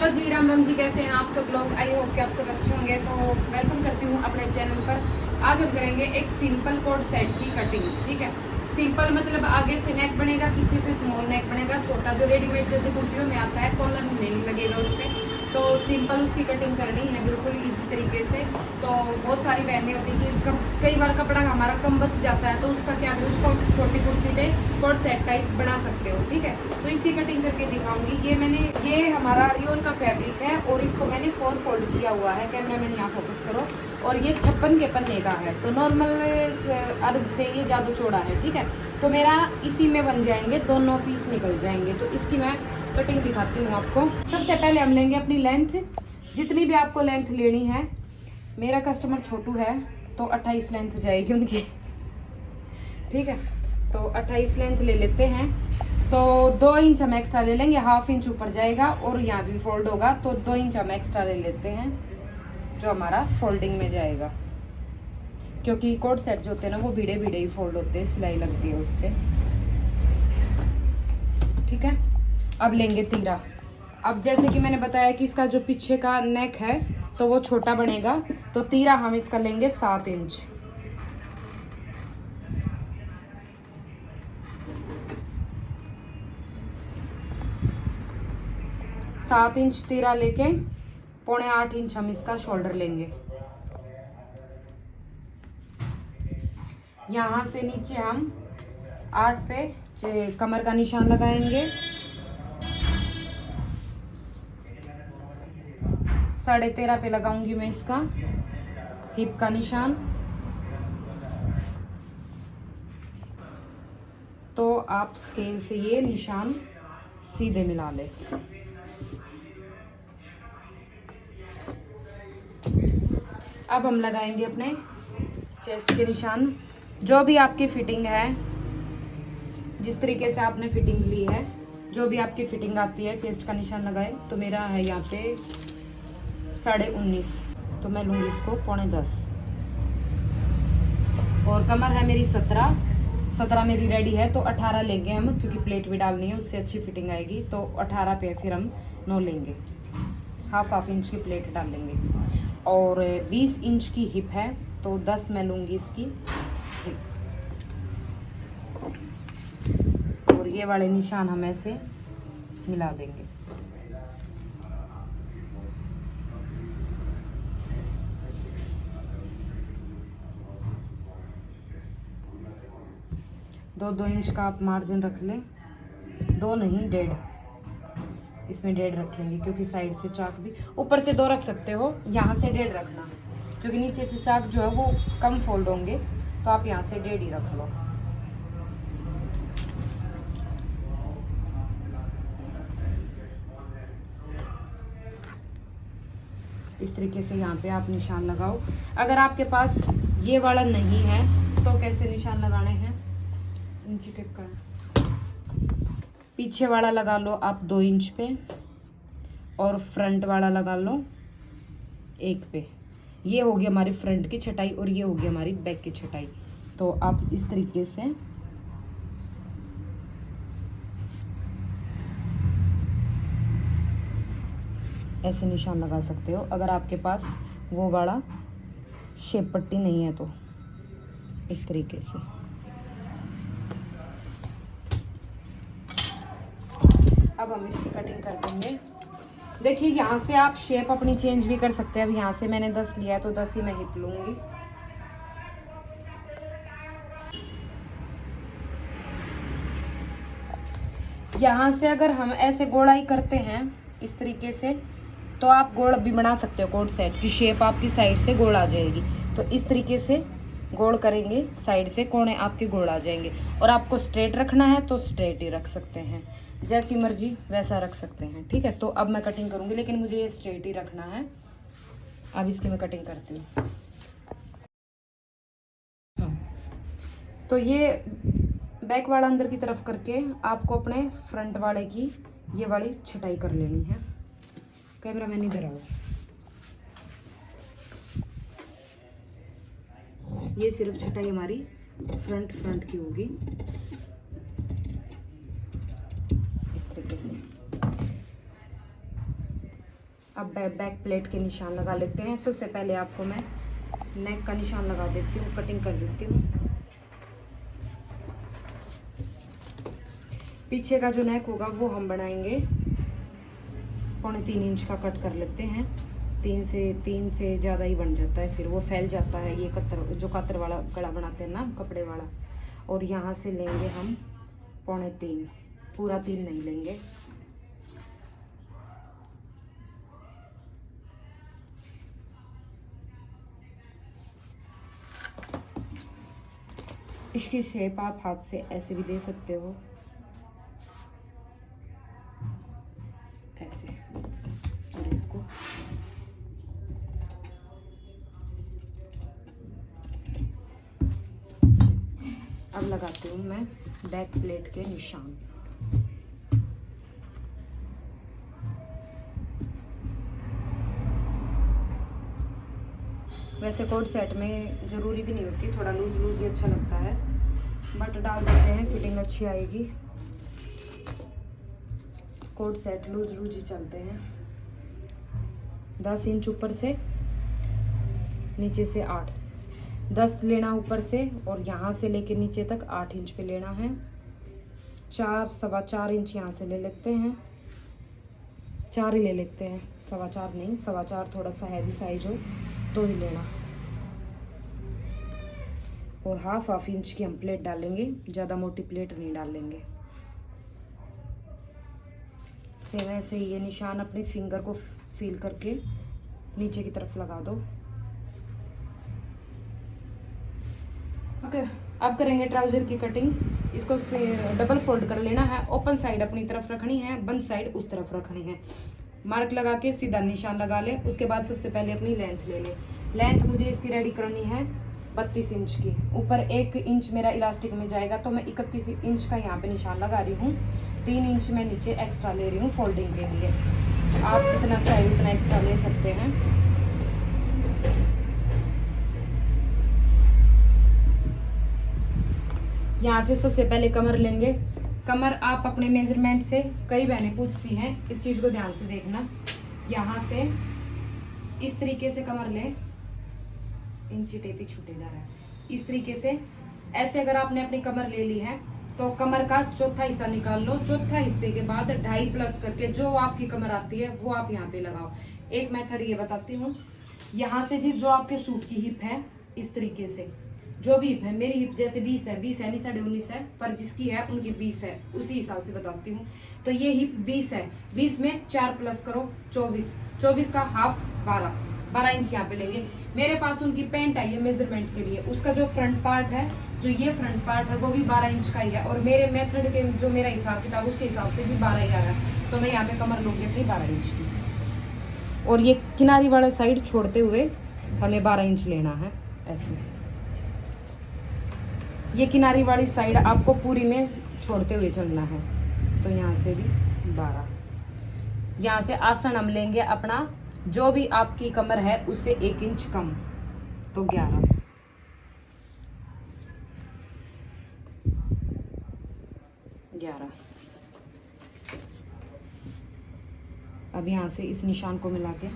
Hello जी, राम राम जी। कैसे हैं आप सब लोग? आई होप कि आप सब अच्छे होंगे। तो वेलकम करती हूँ अपने चैनल पर। आज हम करेंगे एक सिंपल कोट सेट की कटिंग। ठीक है, सिंपल मतलब आगे से नेक बनेगा, पीछे से स्मॉल नेक बनेगा, छोटा जो रेडीमेड जैसे कुर्तियों में आता है, कॉलर नहीं लगेगा उस पर। तो सिंपल उसकी कटिंग करनी है बिल्कुल इसी तरीके से। तो बहुत सारी बहनें होती है कि कई बार कपड़ा हमारा कम बच जाता है, तो उसका क्या करें, उसको छोटी कुर्ती पे कोट सेट टाइप बना सकते हो। ठीक है, तो इसकी कटिंग करके दिखाऊंगी। ये हमारा रियोन का फैब्रिक है और इसको मैंने 4 फोल्ड किया हुआ है। कैमरा मैन यहाँ फोकस करो। और ये 56 के पन्ने का है, तो नॉर्मल अर्ध से ये ज़्यादा चौड़ा है। ठीक है, तो मेरा इसी में बन जाएंगे, दोनों पीस निकल जाएंगे। तो इसकी मैं कटिंग दिखाती हूँ आपको। सबसे पहले हम लेंगे अपनी लेंथ, जितनी भी आपको लेंथ लेनी है। मेरा कस्टमर छोटू है तो 28 लेंथ जाएगी उनकी। ठीक है, तो 28 लेंथ ले लेते हैं। तो 2 इंच हम एक्स्ट्रा ले लेंगे, हाफ इंच ऊपर जाएगा और यहाँ भी फोल्ड होगा, तो 2 इंच हम एक्स्ट्रा ले लेते हैं जो हमारा फोल्डिंग में जाएगा। क्योंकि कोट सेट जो होते हैं ना वो भिड़े भिड़े ही फोल्ड होते हैं, सिलाई लगती है उस पर। ठीक है, अब लेंगे तीरा। अब जैसे कि मैंने बताया कि इसका जो पीछे का नेक है तो वो छोटा बनेगा, तो तीरा हम इसका लेंगे 7 इंच। सात इंच तीरा लेके 7.25 इंच हम इसका शोल्डर लेंगे। यहाँ से नीचे हम 8 पे कमर का निशान लगाएंगे, 13.5 पे लगाऊंगी मैं इसका हिप का निशान। तो आप स्केल से ये निशान सीधे मिला लें। अब हम लगाएंगे अपने चेस्ट के निशान। जो भी आपकी फिटिंग है, जिस तरीके से आपने फिटिंग ली है, जो भी आपकी फिटिंग आती है, चेस्ट का निशान लगाए। तो मेरा है यहाँ पे 19.5, तो मैं लूँगी इसको 9.10। और कमर है मेरी 17 मेरी रेडी है, तो 18 लेंगे हम, क्योंकि प्लेट भी डालनी है, उससे अच्छी फिटिंग आएगी। तो 18 पे फिर हम 9 लेंगे, हाफ इंच की प्लेट डाल लेंगे। और 20 इंच की हिप है, तो 10 मैं लूँगी इसकी हिप। और ये वाले निशान हम ऐसे मिला देंगे। दो इंच का आप मार्जिन रख लें, 2 नहीं 1.5, इसमें 1.5 रखेंगे, क्योंकि साइड से चाक भी ऊपर से 2 रख सकते हो, यहाँ से 1.5 रखना, क्योंकि नीचे से चाक जो है वो कम फोल्ड होंगे, तो आप यहाँ से 1.5 ही रख लो। इस तरीके से यहाँ पे आप निशान लगाओ। अगर आपके पास ये वाला नहीं है तो कैसे निशान लगाने हैं, नीचे टिप का पीछे वाला लगा लो आप 2 इंच पे, और फ्रंट वाला लगा लो 1 पे। ये होगी हमारी फ्रंट की छटाई और ये होगी हमारी बैक की छटाई। तो आप इस तरीके से ऐसे निशान लगा सकते हो, अगर आपके पास वो वाला शेप पट्टी नहीं है तो। इस तरीके से अब हम इसकी कटिंग कर देंगे। देखिए, यहाँ से आप शेप अपनी चेंज भी कर सकते हैं। अब यहाँ से मैंने 10 लिया है, तो 10 ही मैं हिप लूँगी। यहाँ से अगर हम ऐसे गोलाई करते हैं इस तरीके से, तो आप गोल भी बना सकते हो। कोट सेट की शेप आपकी साइड से गोल आ जाएगी, तो इस तरीके से गोल करेंगे, साइड से कोने आपके गोल आ जाएंगे। और आपको स्ट्रेट रखना है तो स्ट्रेट ही रख सकते हैं, जैसी मर्जी वैसा रख सकते हैं। ठीक है, तो अब मैं कटिंग करूँगी, लेकिन मुझे ये स्ट्रेट ही रखना है। अब इसकी मैं कटिंग करती हूँ। तो ये बैक वाला अंदर की तरफ करके आपको अपने फ्रंट वाले की ये वाली छटाई कर लेनी है। कैमरा मैन इधर आओ। ये सिर्फ छटाई हमारी फ्रंट की होगी, इस तरीके से। अब बैक प्लेट के निशान लगा लेते हैं। सबसे पहले आपको मैं नेक का निशान लगा देती हूँ, कटिंग कर देती हूँ। पीछे का जो नेक होगा वो हम बनाएंगे 3.25 इंच का कट कर लेते हैं। 3 से ज़्यादा ही बन जाता है, फिर वो फैल जाता है। ये जो कतर वाला गला बनाते हैं ना, कपड़े वाला। और यहाँ से लेंगे हम 3.25, पूरा 3 नहीं लेंगे। इसकी शेप आप हाथ से ऐसे भी दे सकते हो, ऐसे। और इसको अब लगाती हूँ मैं बैक प्लेट के निशान। वैसे कोट सेट में ज़रूरी भी नहीं होती, थोड़ा लूज लूज ही अच्छा लगता है, बट डाल देते हैं, फिटिंग अच्छी आएगी। कोट सेट लूज लूज ही चलते हैं। 10 इंच ऊपर से, नीचे से 8, 10 लेना ऊपर से, और यहाँ से लेके नीचे तक 8 इंच पे लेना है। 4-4.25 इंच यहाँ से ले लेते हैं, 4 ही ले लेते हैं, 4.25 नहीं, 4.25 थोड़ा सा हैवी साइज हो तो ही लेना। और हाफ इंच की हम प्लेट डालेंगे, ज़्यादा मोटी प्लेट नहीं डालेंगे। सेम ऐसे ही ये निशान अपने फिंगर को फील करके नीचे की तरफ लगा दो। अब करेंगे ट्राउजर की कटिंग। इसको डबल फोल्ड कर लेना है। ओपन साइड अपनी तरफ रखनी है, बंद साइड उस तरफ रखनी है। मार्क लगा के सीधा निशान लगा ले। उसके बाद सबसे पहले अपनी लेंथ ले ले। लेंथ मुझे इसकी रेडी करनी है 32 इंच की। ऊपर 1 इंच मेरा इलास्टिक में जाएगा, तो मैं 31 इंच का यहाँ पे निशान लगा रही हूँ। 3 इंच में नीचे एक्स्ट्रा ले रही हूँ फोल्डिंग के लिए। आप जितना चाहिए उतना एक्स्ट्रा ले सकते हैं। यहाँ से सबसे पहले कमर लेंगे। कमर आप अपने मेजरमेंट से, कई बहनें पूछती हैं, इस चीज़ को ध्यान से देखना। यहाँ से इस तरीके से कमर ले, इंची टेपी छूटे जा रहा है, इस तरीके से। ऐसे अगर आपने अपनी कमर ले ली है तो कमर का चौथा हिस्सा निकाल लो। चौथा हिस्से के बाद 2.5 प्लस करके जो आपकी कमर आती है वो आप यहाँ पे लगाओ। एक मेथड ये बताती हूँ। यहाँ से जी जो आपके सूट की हिप है, इस तरीके से जो भी हिप है, मेरी हिप जैसे 20 है, 20 है नहीं 19.5 है, पर जिसकी है उनकी 20 है, उसी हिसाब से बताती हूँ। तो ये हिप 20 है, 20 में 4 प्लस करो 24, 24 का हाफ 12 इंच यहाँ पे लेंगे। मेरे पास उनकी पैंट आई है मेजरमेंट के लिए, उसका जो फ्रंट पार्ट है, जो ये फ्रंट पार्ट है, वो भी 12 इंच का ही है। और मेरे मेथड के जो मेरा हिसाब किताब उसके हिसाब से भी 12 ही आ रहा है। तो मैं यहाँ पे कमर लूँगी अपनी 12 इंच की। और ये किनारी वाला साइड छोड़ते हुए हमें 12 इंच लेना है। ऐसे ये किनारी वाली साइड आपको पूरी में छोड़ते हुए चलना है। तो यहाँ से भी 12। यहाँ से आसन हम लेंगे अपना, जो भी आपकी कमर है उससे 1 इंच कम, तो 11। अब यहाँ से इस निशान को मिला के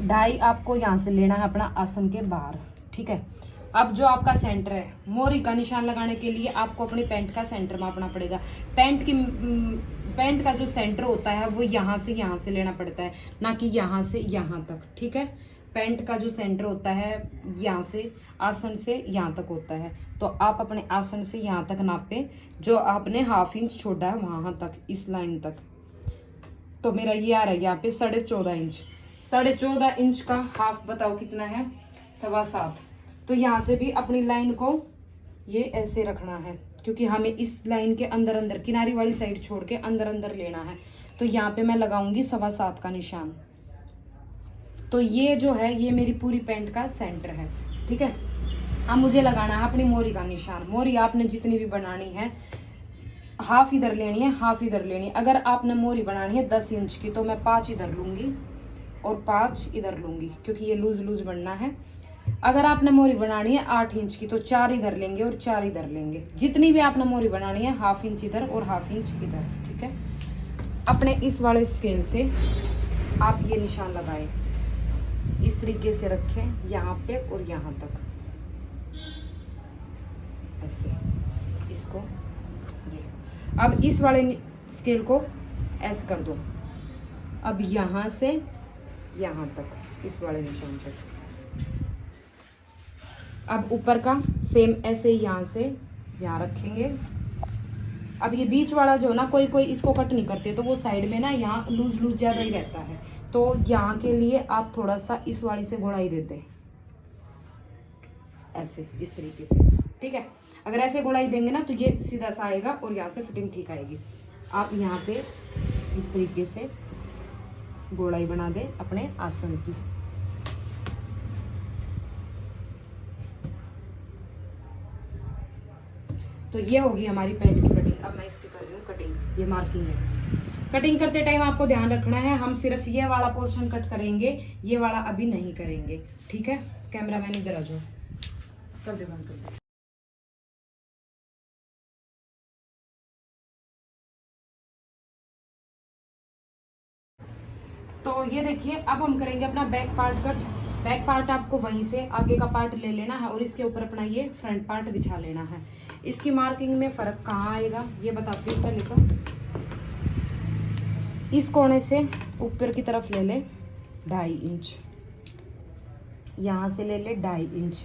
2.5 आपको यहाँ से लेना है अपना आसन के बाहर। ठीक है। अब जो आपका सेंटर है, मोरी का निशान लगाने के लिए आपको अपनी पैंट का सेंटर मापना पड़ेगा। पैंट का जो सेंटर होता है वो यहाँ से लेना पड़ता है, ना कि यहाँ से यहाँ तक। ठीक है। पैंट का जो सेंटर होता है यहाँ से, आसन से यहाँ तक होता है। तो आप अपने आसन से यहाँ तक नापे, जो आपने हाफ इंच छोड़ा है वहाँ तक, इस लाइन तक। तो मेरा ये आ रहा है यहाँ पे 14.5 इंच। 14.5 इंच का हाफ बताओ कितना है? 7.25। तो यहाँ से भी अपनी लाइन को ये ऐसे रखना है, क्योंकि हमें इस लाइन के अंदर किनारी वाली साइड छोड़ के अंदर लेना है। तो यहाँ पे मैं लगाऊंगी 7.25 का निशान। तो ये जो है ये मेरी पूरी पैंट का सेंटर है। ठीक है। अब मुझे लगाना है अपनी मोरी का निशान। मोरी आपने जितनी भी बनानी है, हाफ इधर लेनी है, हाफ इधर लेनी है। अगर आपने मोरी बनानी है 10 इंच की, तो मैं 5 इधर लूंगी और 5 इधर लूंगी, क्योंकि ये लूज बनना है। अगर आपने मोरी बनानी है 8 इंच की, तो 4 इधर लेंगे और 4 इधर लेंगे। जितनी भी आपने मोरी बनानी है, हाफ इंच इधर और हाफ इंच इधर। ठीक है। अपने इस वाले स्केल से आप ये निशान लगाएं, इस तरीके से रखें यहाँ पे और यहाँ तक, ऐसे इसको ये। अब इस वाले स्केल को ऐसे कर दो, अब यहाँ से यहाँ तक इस वाले निशान तक। अब ऊपर का सेम ऐसे यहाँ से यहाँ रखेंगे। अब ये बीच वाला जो ना कोई कोई इसको कट नहीं करते, तो वो साइड में ना यहाँ लूज लूज ज़्यादा ही रहता है, तो यहाँ के लिए आप थोड़ा सा इस वाली से गोड़ाई देते हैं, ऐसे इस तरीके से, ठीक है। अगर ऐसे गोड़ाई देंगे ना तो ये सीधा सा आएगा और यहाँ से फिटिंग ठीक आएगी। आप यहाँ पे इस तरीके से गोड़ाई बना दें अपने आसन की। तो ये होगी हमारी पैंट की कटिंग। अब मैं इसकी कर रही हूँ कटिंग, ये मार्किंग है। कटिंग करते टाइम आपको ध्यान रखना है, हम सिर्फ ये वाला पोर्शन कट करेंगे, ये वाला अभी नहीं करेंगे, ठीक है। कैमरा मैन इधर आ जाओ, कर दे बंद कर दे। तो ये देखिए, अब हम करेंगे अपना back part cut. Back part आपको वहीं से आगे का पार्ट ले लेना है और इसके ऊपर अपना ये फ्रंट पार्ट बिछा लेना है। इसकी मार्किंग में फ़र्क कहाँ आएगा ये बताती हूँ पहले। तो इस कोने से ऊपर की तरफ ले ले 2.5 इंच, यहाँ से ले ले 2.5 इंच।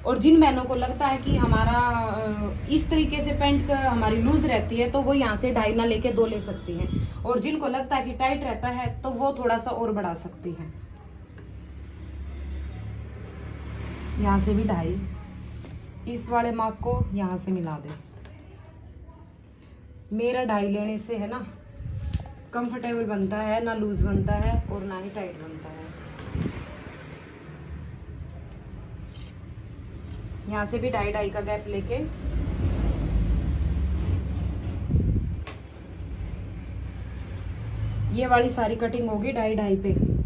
और जिन बहनों को लगता है कि हमारा इस तरीके से पैंट हमारी लूज रहती है तो वो यहाँ से 2.5 ना लेके 2 ले सकती हैं, और जिनको लगता है कि टाइट रहता है तो वो थोड़ा सा और बढ़ा सकती हैं। यहाँ से भी 2.5, इस वाले मार्क को यहाँ से मिला दे। मेरा 2.5 लेने से है ना कंफर्टेबल बनता है, ना लूज बनता है और ना ही टाइट बनता है। यहाँ से भी 2.5 का गैप लेके ये वाली सारी कटिंग होगी 2.5 पे।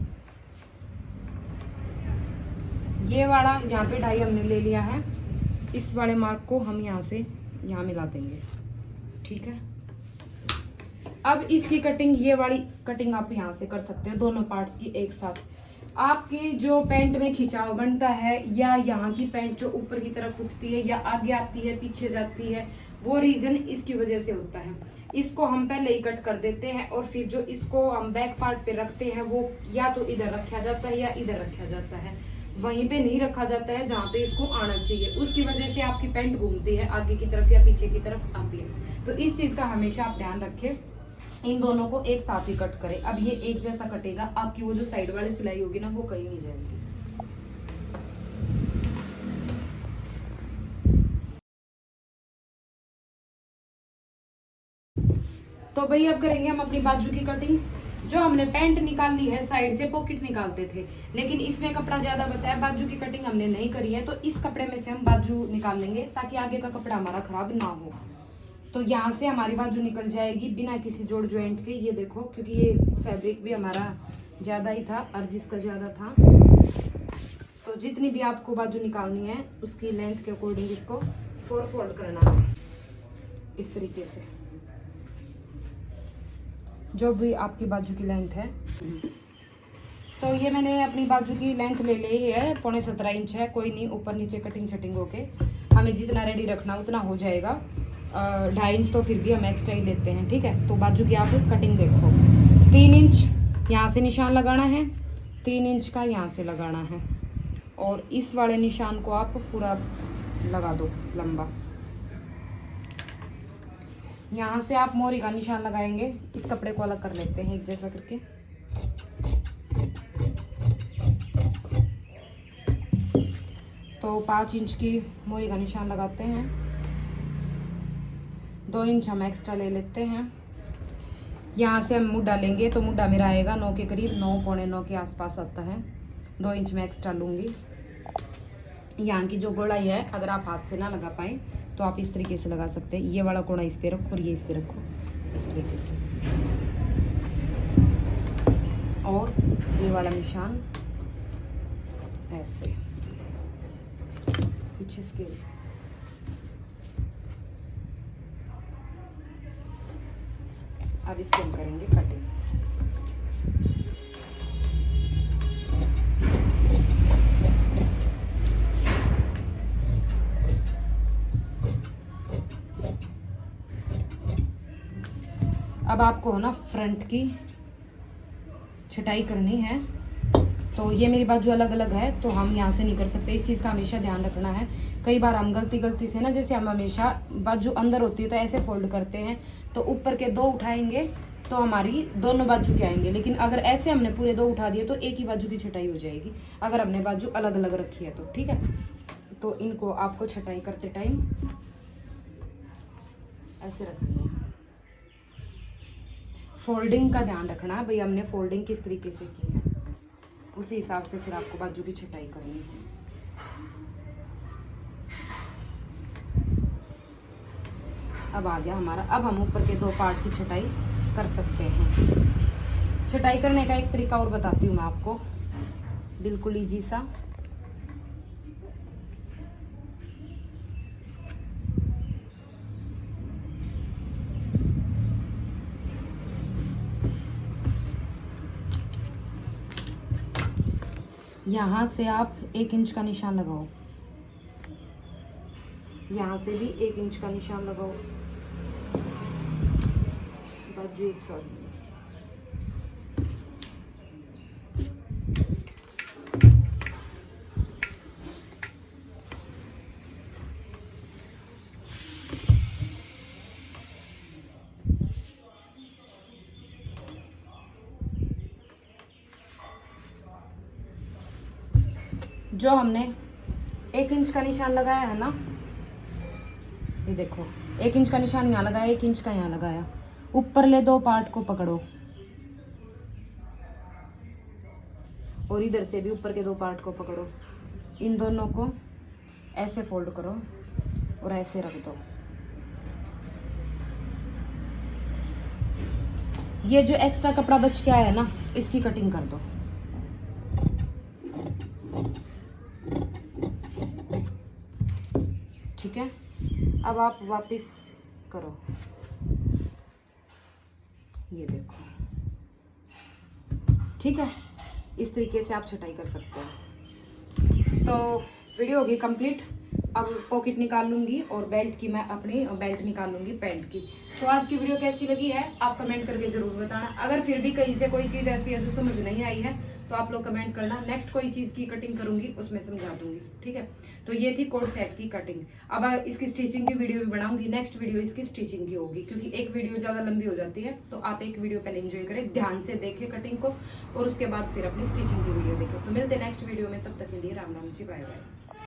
ये वाला यहाँ पे 2.5 हमने ले लिया है, इस वाले मार्क को हम यहाँ से यहाँ मिला देंगे, ठीक है। अब इसकी कटिंग, ये वाली कटिंग आप यहाँ से कर सकते हो दोनों पार्ट्स की एक साथ। आपकी जो पैंट में खिंचाव बनता है या यहाँ की पैंट जो ऊपर की तरफ उठती है या आगे आती है पीछे जाती है, वो रीजन इसकी वजह से होता है। इसको हम पहले ही कट कर देते हैं और फिर जो इसको हम बैक पार्ट पे रखते हैं वो या तो इधर रखा जाता है या इधर रखा जाता है, वहीं पे नहीं रखा जाता है जहाँ पे इसको आना चाहिए। उसकी वजह से आपकी पैंट घूमती है आगे की तरफ या पीछे की तरफ आती है। तो इस चीज़ का हमेशा आप ध्यान रखें, इन दोनों को एक साथ ही कट करें। अब ये एक जैसा कटेगा, आपकी वो जो साइड वाली सिलाई होगी ना वो कहीं नहीं जाएगी। तो भाई अब करेंगे हम अपनी बाजू की कटिंग। जो हमने पैंट निकाल ली है, साइड से पॉकेट निकालते थे, लेकिन इसमें कपड़ा ज्यादा बचा है, बाजू की कटिंग हमने नहीं करी है, तो इस कपड़े में से हम बाजू निकाल लेंगे ताकि आगे का कपड़ा हमारा खराब ना हो। तो यहाँ से हमारी बाजू निकल जाएगी बिना किसी जोड़ ज्वाइंट के। ये देखो, क्योंकि ये फैब्रिक भी हमारा ज़्यादा ही था और जिसका ज़्यादा था, तो जितनी भी आपको बाजू निकालनी है उसकी लेंथ के अकॉर्डिंग इसको 4 फोल्ड करना है, इस तरीके से जो भी आपकी बाजू की लेंथ है। तो ये मैंने अपनी बाजू की लेंथ ले ली है, 17.5 इंच है। कोई नहीं, ऊपर नीचे कटिंग शटिंग होके हमें जितना रेडी रखना उतना हो जाएगा। 2.5 इंच तो फिर भी हम एक्स्ट्रा ही लेते हैं, ठीक है। तो बाजू की आप कटिंग देखो, 3 इंच यहाँ से निशान लगाना है, 3 इंच का यहाँ से लगाना है, और इस वाले निशान को आप पूरा लगा दो लंबा। यहाँ से आप मोरी का निशान लगाएंगे। इस कपड़े को अलग कर लेते हैं एक जैसा करके। तो 5 इंच की मोरी का निशान लगाते हैं, 2 इंच हम एक्स्ट्रा ले लेते हैं। यहाँ से हम मुँह डालेंगे तो मुँह मेरा आएगा 9 के करीब, 9 पौने 9 के आसपास आता है। 2 इंच में एक्स्ट्रा लूँगी। यहाँ की जो गोलाई है, अगर आप हाथ से ना लगा पाए तो आप इस तरीके से लगा सकते हैं। ये वाला कोना इस पे रखो और ये इस पे रखो, इस तरीके से। और ये वाला निशान ऐसे पीछे स्केल। अब इसके हम करेंगे कटिंग। अब आपको ना फ्रंट की छटाई करनी है। तो ये मेरी बाजू अलग अलग है तो हम यहाँ से नहीं कर सकते, इस चीज़ का हमेशा ध्यान रखना है। कई बार हम गलती से ना, जैसे हम हमेशा बाजू अंदर होती है तो ऐसे फोल्ड करते हैं, तो ऊपर के 2 उठाएंगे तो हमारी दोनों बाजू के आएंगे, लेकिन अगर ऐसे हमने पूरे 2 उठा दिए तो एक ही बाजू की छटाई हो जाएगी, अगर हमने बाजू अलग अलग रखी है तो। ठीक है, तो इनको आपको छटाई करते टाइम ऐसे रखनी है। फोल्डिंग का ध्यान रखना है भाई, हमने फोल्डिंग किस तरीके से की है, उसी हिसाब से फिर आपको बाजू की छटाई करनी है। अब आ गया हमारा, अब हम ऊपर के 2 पार्ट की छटाई कर सकते हैं। छटाई करने का एक तरीका और बताती हूँ मैं आपको, बिल्कुल इजी सा। यहाँ से आप 1 इंच का निशान लगाओ, यहाँ से भी 1 इंच का निशान लगाओ, बाजू एक साथ। जो हमने 1 इंच का निशान लगाया है ना, ये देखो 1 इंच का निशान यहाँ लगाया, 1 इंच का यहाँ लगाया, ऊपर ले 2 पार्ट को पकड़ो और इधर से भी ऊपर के 2 पार्ट को पकड़ो, इन दोनों को ऐसे फोल्ड करो और ऐसे रख दो। ये जो एक्स्ट्रा कपड़ा बच के आया है ना, इसकी कटिंग कर दो। ठीक है, अब आप वापस करो, ये देखो। ठीक है, इस तरीके से आप छटाई कर सकते हो। तो वीडियो होगी कंप्लीट। अब पॉकेट निकाल लूँगी और बेल्ट की, मैं अपनी बेल्ट निकाल लूँगी पैंट की। तो आज की वीडियो कैसी लगी है आप कमेंट करके ज़रूर बताना। अगर फिर भी कहीं से कोई चीज़ ऐसी है जो समझ नहीं आई है तो आप लोग कमेंट करना, नेक्स्ट कोई चीज़ की कटिंग करूँगी उसमें समझा दूँगी। ठीक है, तो ये थी कोट सेट की कटिंग। अब इसकी स्टिचिंग की वीडियो भी बनाऊँगी, नेक्स्ट वीडियो इसकी स्टिचिंग की होगी, क्योंकि एक वीडियो ज़्यादा लंबी हो जाती है। तो आप एक वीडियो पहले एंजॉय करें, ध्यान से देखें कटिंग को, और उसके बाद फिर अपनी स्टिचिंग की वीडियो देखें। तो मिलते हैं नेक्स्ट वीडियो में, तब तक के लिए राम राम जी, बाय बाय।